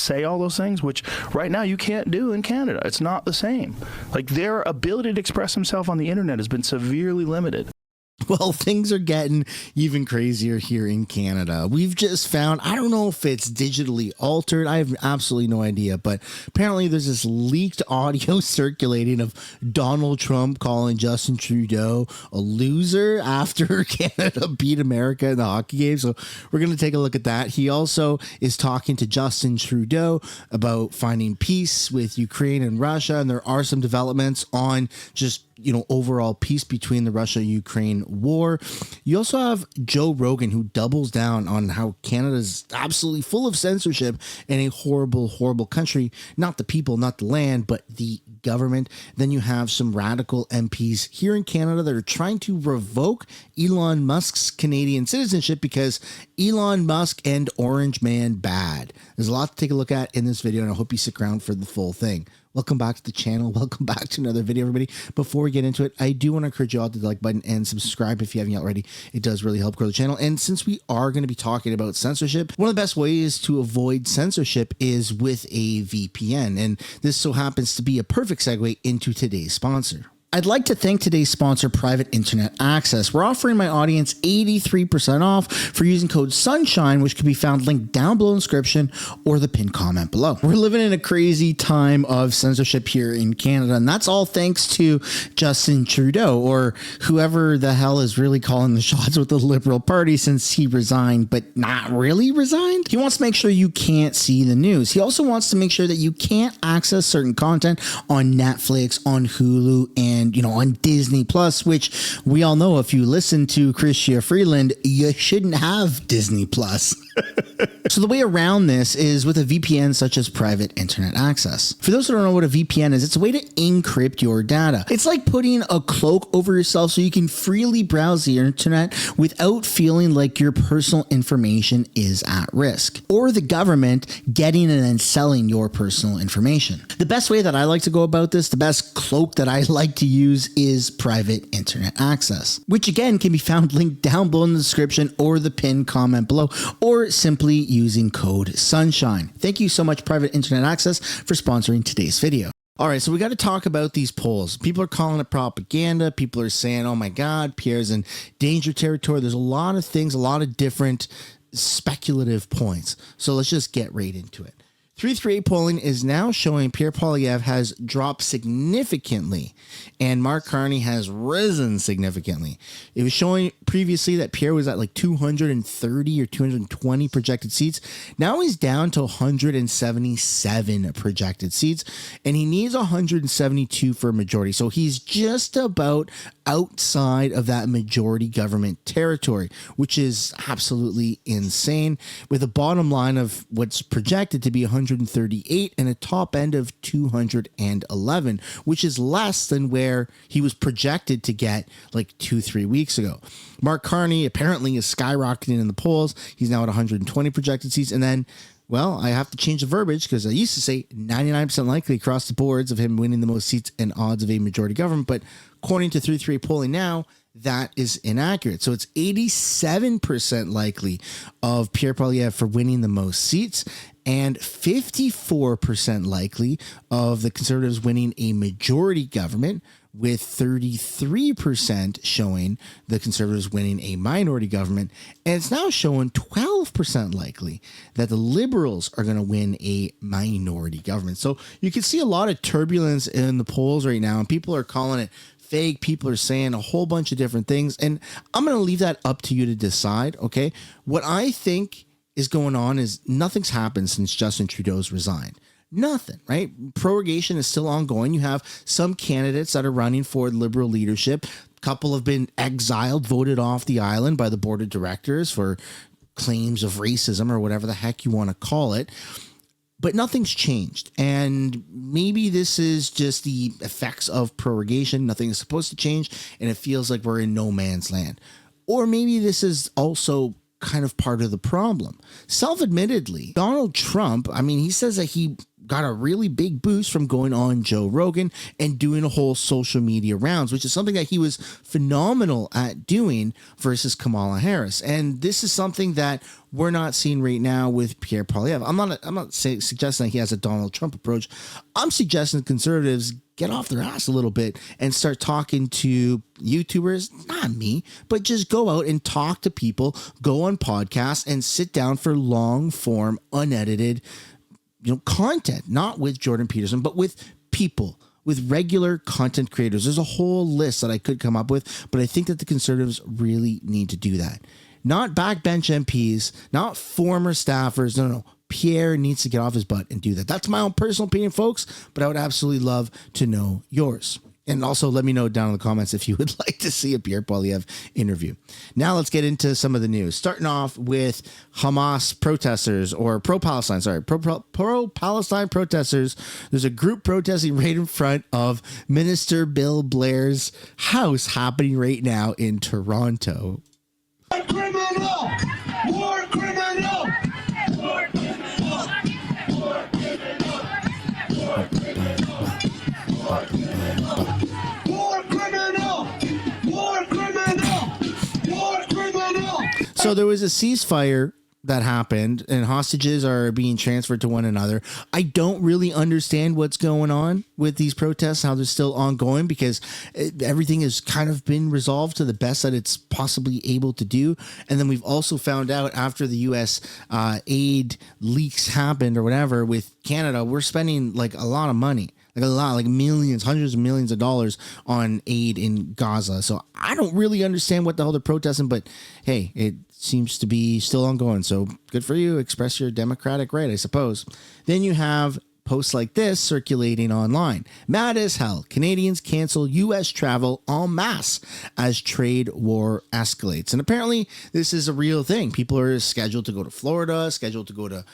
say all those things, which right now you can't do in Canada. It's not the same. Like, their ability to express himself on the internet has been severely limited. Well, things are getting even crazier here in Canada. We've just found, I don't know if it's digitally altered. I have absolutely no idea, but apparently there's this leaked audio circulating of Donald Trump calling Justin Trudeau a loser after Canada beat America in the hockey game. So we're going to take a look at that. He also is talking to Justin Trudeau about finding peace with Ukraine and Russia. And there are some developments on just, you know, overall peace between the Russia-Ukraine war. You also have Joe Rogan, who doubles down on how Canada is absolutely full of censorship and a horrible, horrible country. Not the people, not the land, but the government. Then you have some radical MPs here in Canada that are trying to revoke Elon Musk's Canadian citizenship because Elon Musk and Orange Man bad. There's a lot to take a look at in this video, and I hope you stick around for the full thing. Welcome back to the channel. Welcome back to another video, everybody. Before we get into it, I do want to encourage you all to the like button and subscribe if you haven't yet already. It does really help grow the channel. And since we are going to be talking about censorship, one of the best ways to avoid censorship is with a VPN. And this so happens to be a perfect segue into today's sponsor. I'd like to thank today's sponsor, Private Internet Access. We're offering my audience 83% off for using code SUNSHINE, which can be found linked down below in the description or the pinned comment below. We're living in a crazy time of censorship here in Canada, and that's all thanks to Justin Trudeau, or whoever the hell is really calling the shots with the Liberal Party since he resigned, but not really resigned. He wants to make sure you can't see the news. He also wants to make sure that you can't access certain content on Netflix, on Hulu, and on Disney Plus, which we all know if you listen to Chrystia Freeland, you shouldn't have Disney Plus. So the way around this is with a VPN such as Private Internet Access. For those who don't know what a VPN is, it's a way to encrypt your data. It's like putting a cloak over yourself so you can freely browse the internet without feeling like your personal information is at risk, or the government getting and then selling your personal information. The best way that I like to go about this, the best cloak that I like to use, is Private Internet Access, which again can be found linked down below in the description or the pinned comment below, or simply using code SUNSHINE. Thank you so much, Private Internet Access, for sponsoring today's video. All right, so we got to talk about these polls. People are calling it propaganda. People are saying, oh my God, Pierre's in danger territory. There's a lot of things, a lot of different speculative points. So let's just get right into it. 338 polling is now showing Pierre Poilievre has dropped significantly and Mark Carney has risen significantly. It was showing previously that Pierre was at like 230 or 220 projected seats. Now he's down to 177 projected seats, and he needs 172 for a majority. So he's just about outside of that majority government territory, which is absolutely insane, with a bottom line of what's projected to be 138 and a top end of 211, which is less than where he was projected to get like 2-3 weeks ago. Mark Carney apparently is skyrocketing in the polls. He's now at 120 projected seats. And then, well, I have to change the verbiage because I used to say 99% likely across the boards of him winning the most seats and odds of a majority government. But according to 338 polling now, that is inaccurate. So it's 87% likely of Pierre Poilievre for winning the most seats, and 54% likely of the Conservatives winning a majority government, with 33% showing the Conservatives winning a minority government. And it's now showing 12% likely that the Liberals are going to win a minority government. So you can see a lot of turbulence in the polls right now, and people are calling it fake. People are saying a whole bunch of different things, and I'm going to leave that up to you to decide. Okay. What I think is going on is nothing's happened since Justin Trudeau's resigned. Nothing, right? Prorogation is still ongoing. You have some candidates that are running for Liberal leadership. A couple have been exiled, voted off the island by the board of directors for claims of racism or whatever the heck you want to call it. But nothing's changed. And maybe this is just the effects of prorogation. Nothing is supposed to change, and it feels like we're in no man's land. Or maybe this is also kind of part of the problem. Self-admittedly, Donald Trump, I mean, he says that he got a really big boost from going on Joe Rogan and doing a whole social media rounds, which is something that he was phenomenal at doing versus Kamala Harris. And this is something that we're not seeing right now with Pierre Poilievre. I'm not suggesting that he has a Donald Trump approach. I'm suggesting conservatives get off their ass a little bit and start talking to YouTubers, not me, but just go out and talk to people, go on podcasts and sit down for long form, unedited, content, not with Jordan Peterson, but with people, with regular content creators. There's a whole list that I could come up with, but I think that the conservatives really need to do that. Not backbench MPs, not former staffers. No. Pierre needs to get off his butt and do that. That's my own personal opinion, folks, but I would absolutely love to know yours. And also let me know down in the comments if you would like to see a Pierre Poilievre interview. Now let's get into some of the news. Starting off with Hamas protesters, or pro-Palestine protesters. There's a group protesting right in front of Minister Bill Blair's house happening right now in Toronto. War criminal! War criminal! War criminal! War criminal! War criminal! War criminal! War criminal! So there was a ceasefire that happened and hostages are being transferred to one another. I don't really understand what's going on with these protests, how they're still ongoing, because everything has kind of been resolved to the best that it's possibly able to do. And then we've also found out after the U.S. Aid leaks happened or whatever with Canada, we're spending like a lot of money. Like a lot, like millions, hundreds of millions of dollars on aid in Gaza. So I don't really understand what the hell they're protesting, but hey, it seems to be still ongoing. So good for you. Express your democratic right, I suppose. Then you have posts like this circulating online. Mad as hell. Canadians cancel U.S. travel en masse as trade war escalates. And apparently this is a real thing. People are scheduled to go to Florida, scheduled to go to,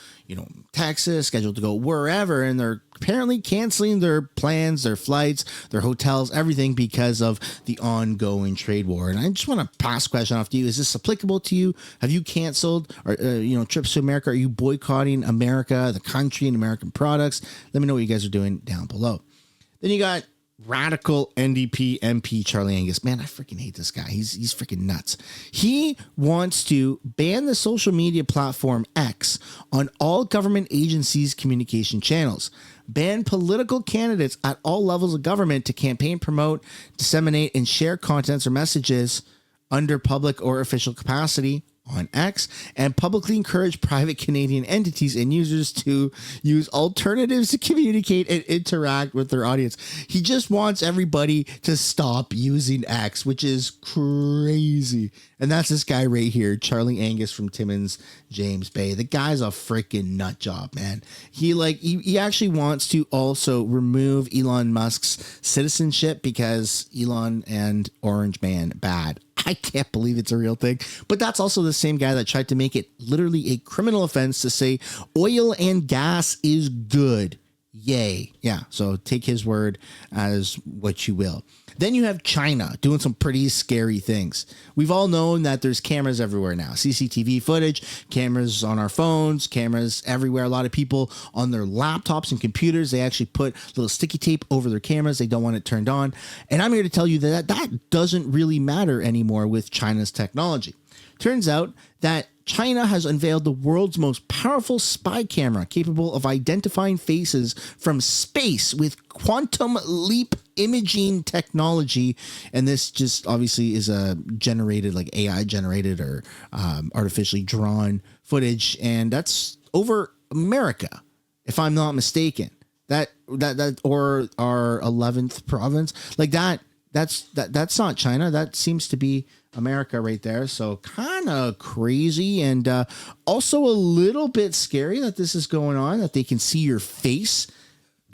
Texas, scheduled to go wherever. And they're apparently canceling their plans, their flights, their hotels, everything because of the ongoing trade war. And I just want to pass a question off to you. Is this applicable to you? Have you canceled or, trips to America? Are you boycotting America, the country, and American products? Let me know what you guys are doing down below. Then you got radical NDP MP Charlie Angus. Man, I freaking hate this guy. He's freaking nuts. He wants to ban the social media platform X on all government agencies' communication channels. Ban political candidates at all levels of government to campaign, promote, disseminate, and share contents or messages under public or official capacity on X, and publicly encourage private Canadian entities and users to use alternatives to communicate and interact with their audience. He just wants everybody to stop using X, which is crazy. And that's this guy right here, Charlie Angus from Timmins, James Bay. The guy's a freaking nut job, man. He actually wants to also remove Elon Musk's citizenship because Elon and Orange Man bad. I can't believe it's a real thing. But that's also the same guy that tried to make it literally a criminal offense to say oil and gas is good. Yay. Yeah. So take his word as what you will. Then you have China doing some pretty scary things. We've all known that there's cameras everywhere now. CCTV footage, cameras on our phones, cameras everywhere. A lot of people on their laptops and computers, they actually put little sticky tape over their cameras. They don't want it turned on. And I'm here to tell you that that doesn't really matter anymore with China's technology. Turns out that China has unveiled the world's most powerful spy camera capable of identifying faces from space with quantum leap imaging technology. And this just obviously is a generated, like AI generated or artificially drawn footage. And that's over America, if I'm not mistaken. That or our 11th province, like that's not China. That seems to be America right there. So kind of crazy and also a little bit scary that this is going on, that they can see your face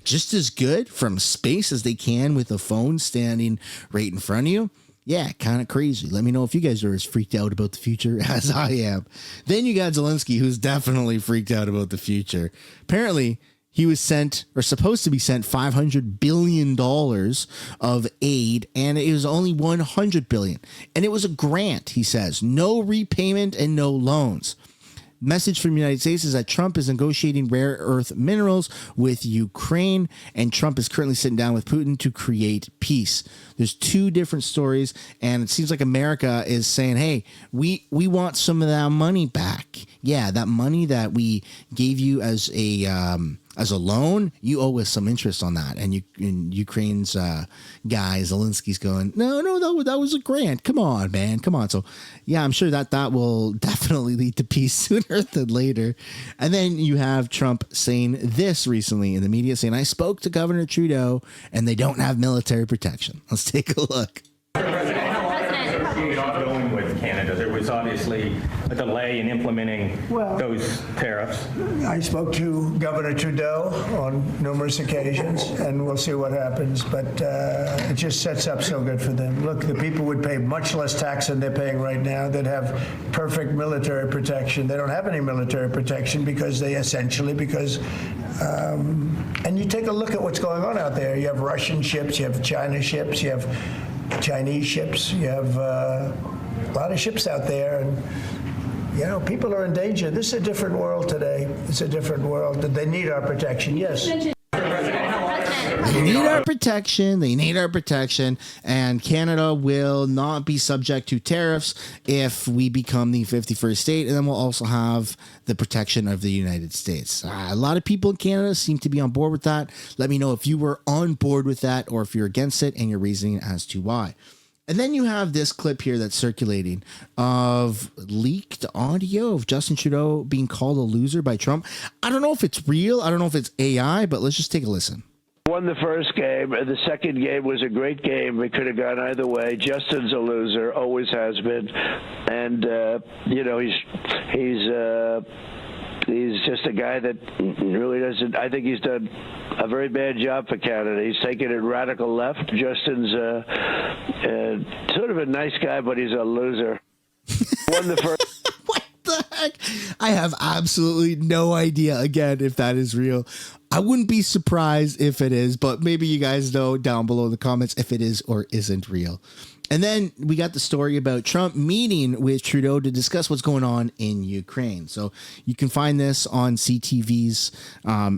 just as good from space as they can with a phone standing right in front of you. Yeah, kind of crazy. Let me know if you guys are as freaked out about the future as I am. Then you got Zelensky, who's definitely freaked out about the future. Apparently, he was sent, or supposed to be sent, $500 billion of aid, and it was only $100 billion. And it was a grant, he says. No repayment and no loans. Message from the United States is that Trump is negotiating rare earth minerals with Ukraine, and Trump is currently sitting down with Putin to create peace. There's two different stories, and it seems like America is saying, hey, we want some of that money back. Yeah, that money that we gave you as a loan, you owe us some interest on that. And Ukraine's guy, Zelensky's going, no, that was a grant. Come on, man. Come on. So, yeah, I'm sure that will definitely lead to peace sooner than later. And then you have Trump saying this recently in the media, saying, I spoke to Governor Trudeau, and they don't have military protection. Let's take a look. Going with Canada, there was obviously a delay in implementing those tariffs. I spoke to Governor Trudeau on numerous occasions, and we'll see what happens. But it just sets up so good for them. Look, the people would pay much less tax than they're paying right now. They'd have perfect military protection. They don't have any military protection because and you take a look at what's going on out there. You have Russian ships, you have China ships, you have Chinese ships, you have a lot of ships out there, and people are in danger. This is a different world today. It's a different world. They need our protection, yes. They need our protection. They need our protection. And Canada will not be subject to tariffs if we become the 51st state. And then we'll also have the protection of the United States. A lot of people in Canada seem to be on board with that. Let me know if you were on board with that or if you're against it and your reasoning as to why. And then you have this clip here that's circulating of leaked audio of Justin Trudeau being called a loser by Trump. I don't know if it's real. I don't know if it's AI, but let's just take a listen. Won the first game. The second game was a great game. It could have gone either way. Justin's a loser, always has been, and he's just a guy that really doesn't. I think he's done a very bad job for Canada. He's taken it radical left. Justin's sort of a nice guy, but he's a loser. Won the first. What the heck? I have absolutely no idea, again, if that is real. I wouldn't be surprised if it is, but maybe you guys know down below in the comments if it is or isn't real. And then we got the story about Trump meeting with Trudeau to discuss what's going on in Ukraine. So you can find this on CTV's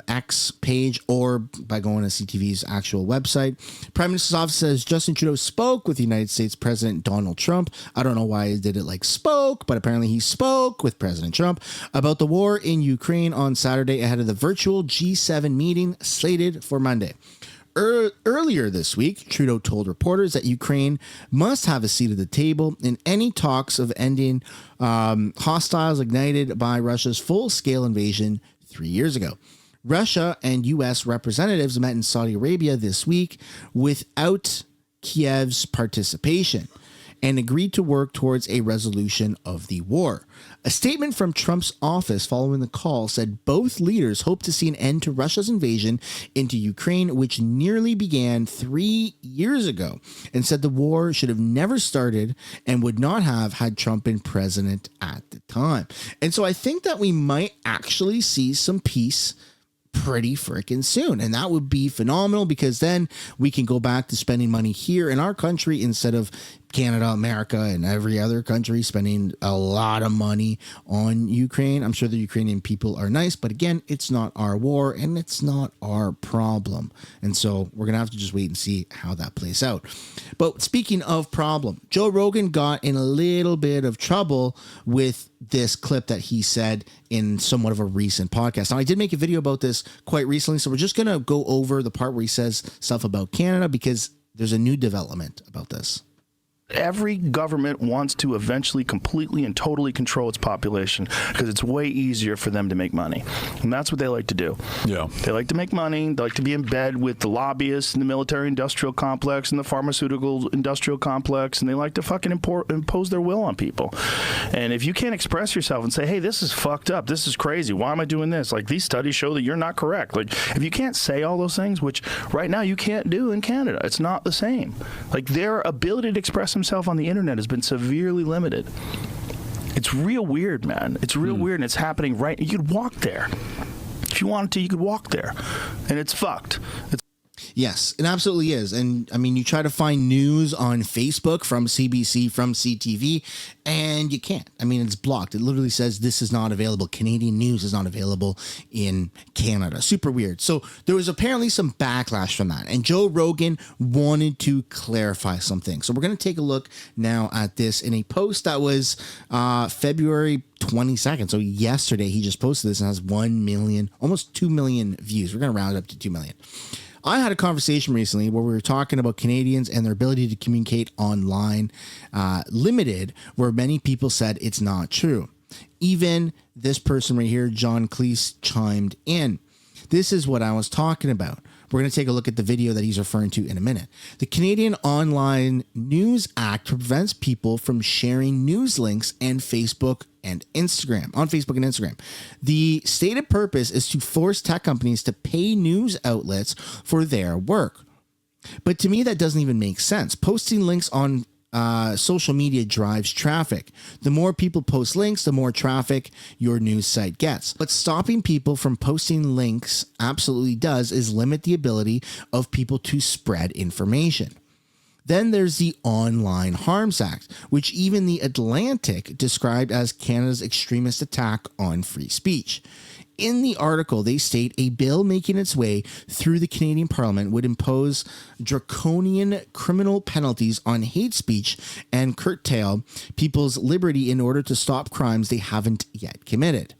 X page or by going to CTV's actual website. Prime Minister's office says Justin Trudeau spoke with United States President Donald Trump. I don't know why he did it like spoke, but apparently he spoke with President Trump about the war in Ukraine on Saturday ahead of the virtual G7 meeting slated for Monday. Earlier this week, Trudeau told reporters that Ukraine must have a seat at the table in any talks of ending hostiles ignited by Russia's full-scale invasion 3 years ago. Russia and U.S. representatives met in Saudi Arabia this week without Kiev's participation and agreed to work towards a resolution of the war. A statement from Trump's office following the call said both leaders hope to see an end to Russia's invasion into Ukraine, which nearly began 3 years ago, and said the war should have never started and would not have had Trump been president at the time. And so I think that we might actually see some peace pretty freaking soon, and that would be phenomenal because then we can go back to spending money here in our country instead of Canada, America, and every other country spending a lot of money on Ukraine. I'm sure the Ukrainian people are nice, but again, it's not our war and it's not our problem. And so we're going to have to just wait and see how that plays out. But speaking of problem, Joe Rogan got in a little bit of trouble with this clip that he said in somewhat of a recent podcast. Now, I did make a video about this quite recently, so we're just going to go over the part where he says stuff about Canada because there's a new development about this. Every government wants to eventually completely and totally control its population because it's way easier for them to make money. And that's what they like to do. Yeah. They like to make money. They like to be in bed with the lobbyists and the military industrial complex and the pharmaceutical industrial complex, and they like to fucking impose their will on people. And if you can't express yourself and say, hey, this is fucked up, this is crazy, why am I doing this? Like, these studies show that you're not correct. Like, if you can't say all those things, which right now you can't do in Canada, it's not the same. Like, their ability to express himself on the internet has been severely limited. It's real weird, man. It's real weird, and it's happening you could walk there. If you wanted to, you could walk there. And it's fucked. Yes, it absolutely is. And I mean, you try to find news on Facebook from CBC, from CTV, and you can't. I mean, it's blocked. It literally says this is not available. Canadian news is not available in Canada. Super weird. So there was apparently some backlash from that. And Joe Rogan wanted to clarify something. So we're going to take a look now at this in a post that was February 22nd. So yesterday he just posted this and has 1 million, almost 2 million views. We're going to round it up to 2 million. I had a conversation recently where we were talking about Canadians and their ability to communicate online limited, where many people said it's not true. Even this person right here, John Cleese, chimed in. This is what I was talking about. We're going to take a look at the video that he's referring to in a minute. The Canadian Online News Act prevents people from sharing news links and on Facebook and Instagram. The stated purpose is to force tech companies to pay news outlets for their work. But to me, that doesn't even make sense. Posting links on social media drives traffic. The more people post links, the more traffic your news site gets. But stopping people from posting links absolutely does is limit the ability of people to spread information. Then there's the Online Harms Act, which even The Atlantic described as Canada's extremist attack on free speech. In the article, they state a bill making its way through the Canadian Parliament would impose draconian criminal penalties on hate speech and curtail people's liberty in order to stop crimes they haven't yet committed.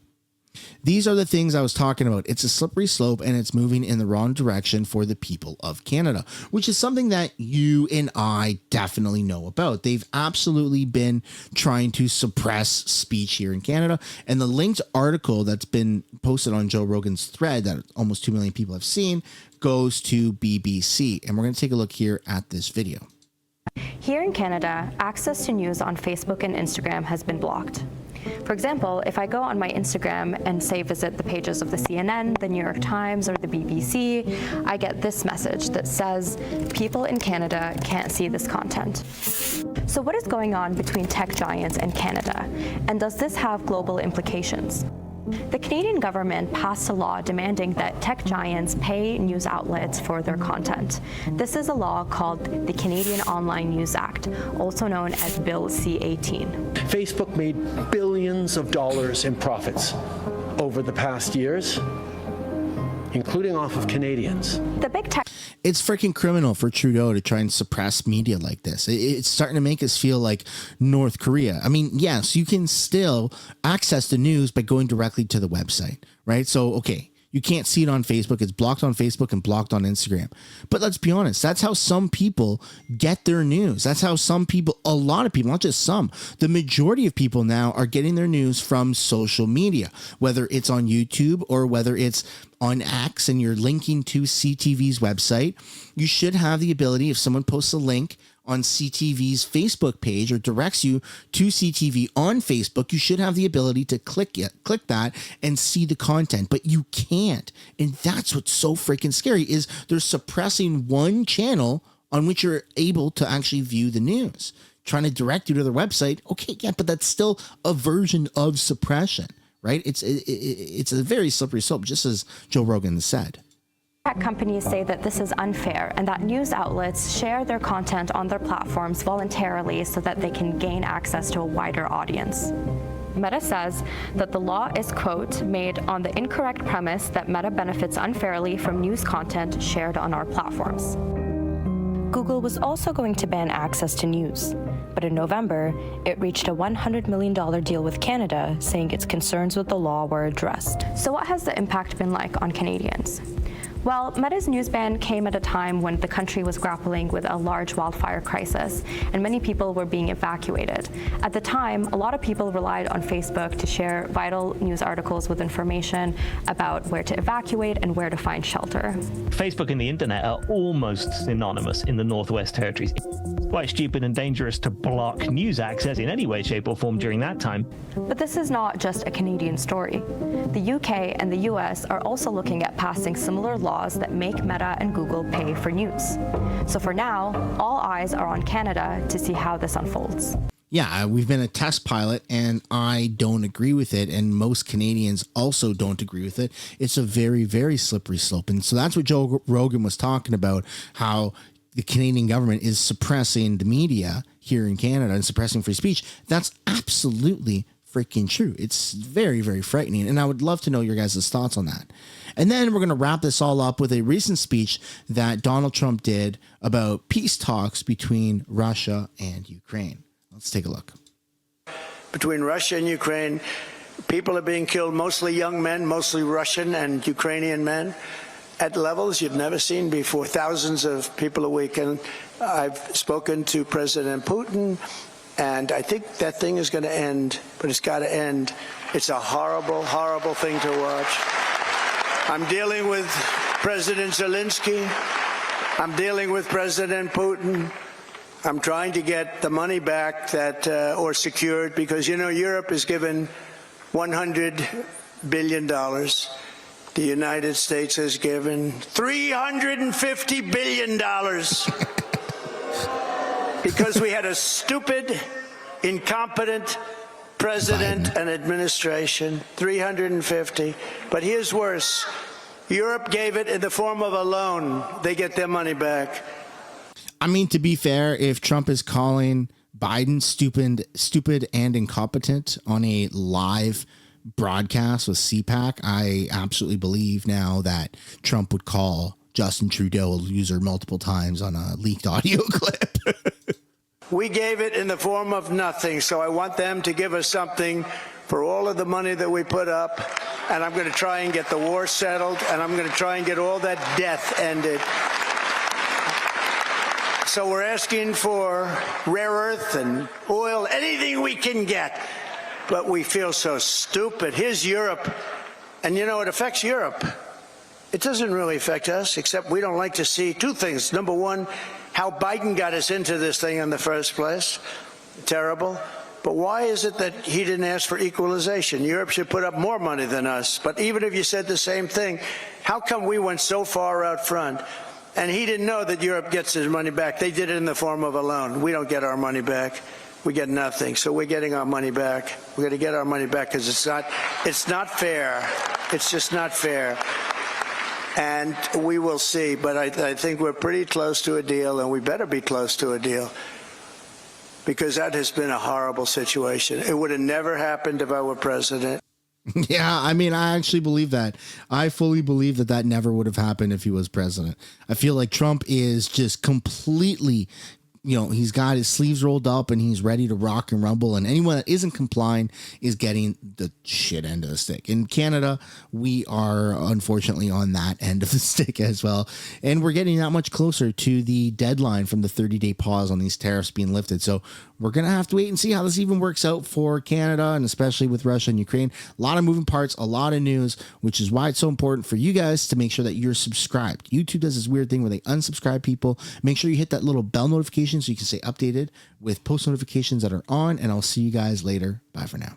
These are the things I was talking about. It's a slippery slope and it's moving in the wrong direction for the people of Canada, which is something that you and I definitely know about. They've absolutely been trying to suppress speech here in Canada. And the linked article that's been posted on Joe Rogan's thread that almost 2 million people have seen goes to BBC. And we're going to take a look here at this video. Here in Canada, access to news on Facebook and Instagram has been blocked. For example, if I go on my Instagram and say visit the pages of the CNN, the New York Times, or the BBC, I get this message that says people in Canada can't see this content. So what is going on between tech giants and Canada? And does this have global implications? The Canadian government passed a law demanding that tech giants pay news outlets for their content. This is a law called the Canadian Online News Act, also known as Bill C-18. Facebook made billions of dollars in profits over the past years, including off of Canadians. The big tech It's freaking criminal for Trudeau to try and suppress media like this. It's starting to make us feel like North Korea. I mean, yes, you can still access the news by going directly to the website, right? So, okay, you can't see it on Facebook. It's blocked on Facebook and blocked on Instagram. But let's be honest, that's how some people get their news. That's how some people, a lot of people, not just some, the majority of people now are getting their news from social media, whether it's on YouTube or whether it's on X and you're linking to CTV's website. You should have the ability, if someone posts a link on CTV's Facebook page or directs you to CTV on Facebook, you should have the ability to click that and see the content, but you can't. And that's what's so freaking scary is they're suppressing one channel on which you're able to actually view the news, trying to direct you to their website. Okay, yeah, but that's still a version of suppression, right? It's a very slippery slope, just as Joe Rogan said. Tech companies say that this is unfair and that news outlets share their content on their platforms voluntarily so that they can gain access to a wider audience. Meta says that the law is, quote, made on the incorrect premise that Meta benefits unfairly from news content shared on our platforms. Google was also going to ban access to news, but in November, it reached a $100 million deal with Canada, saying its concerns with the law were addressed. So what has the impact been like on Canadians? Well, Meta's news ban came at a time when the country was grappling with a large wildfire crisis, and many people were being evacuated. At the time, a lot of people relied on Facebook to share vital news articles with information about where to evacuate and where to find shelter. Facebook and the internet are almost synonymous in the Northwest Territories. It's quite stupid and dangerous to block news access in any way, shape, or form during that time. But this is not just a Canadian story. The UK and the US are also looking at passing similar laws that make Meta and Google pay for news. So for now, all eyes are on Canada to see how this unfolds. Yeah, we've been a test pilot, and I don't agree with it, and most Canadians also don't agree with it. It's a very, very slippery slope, and so that's what Joe Rogan was talking about, how the Canadian government is suppressing the media here in Canada and suppressing free speech. That's absolutely freaking true. It's very, very frightening, and I would love to know your guys' thoughts on that. And then we're going to wrap this all up with a recent speech that Donald Trump did about peace talks between Russia and Ukraine. Let's take a look. Between Russia and Ukraine, people are being killed, mostly young men, mostly Russian and Ukrainian men, at levels you've never seen before. Thousands of people a week. And I've spoken to President Putin, and I think that thing is going to end, but it's got to end. It's a horrible, horrible thing to watch. I'm dealing with President Zelensky. I'm dealing with President Putin. I'm trying to get the money back that, or secured, because, you know, Europe has given $100 billion. The United States has given $350 billion because we had a stupid, incompetent president and administration. 350. But here's worse. Europe gave it in the form of a loan. They get their money back. I mean, to be fair, if Trump is calling Biden stupid and incompetent on a live broadcast with CPAC, I absolutely believe now that Trump would call Justin Trudeau a loser multiple times on a leaked audio clip. We gave it in the form of nothing, so I want them to give us something for all of the money that we put up, and I'm going to try and get the war settled, and I'm going to try and get all that death ended. So we're asking for rare earth and oil, anything we can get. But we feel so stupid. Here's Europe. And, you know, it affects Europe. It doesn't really affect us, except we don't like to see two things. Number one, how Biden got us into this thing in the first place. Terrible. But why is it that he didn't ask for equalization? Europe should put up more money than us. But even if you said the same thing, how come we went so far out front? And he didn't know that Europe gets his money back. They did it in the form of a loan. We don't get our money back. We get nothing. So we're getting our money back. We're going to get our money back because it's not fair. It's just not fair. And we will see. But I think we're pretty close to a deal, and we better be close to a deal, because that has been a horrible situation. It would have never happened if I were president. Yeah, I mean, I actually believe that. I fully believe that that never would have happened if he was president. I feel like Trump is just completely, you know, he's got his sleeves rolled up and he's ready to rock and rumble. And anyone that isn't complying is getting the shit end of the stick. In Canada, we are unfortunately on that end of the stick as well. And we're getting that much closer to the deadline from the 30-day pause on these tariffs being lifted. So we're going to have to wait and see how this even works out for Canada, and especially with Russia and Ukraine. A lot of moving parts, a lot of news, which is why it's so important for you guys to make sure that you're subscribed. YouTube does this weird thing where they unsubscribe people. Make sure you hit that little bell notification so you can stay updated with post notifications that are on, and I'll see you guys later. Bye for now.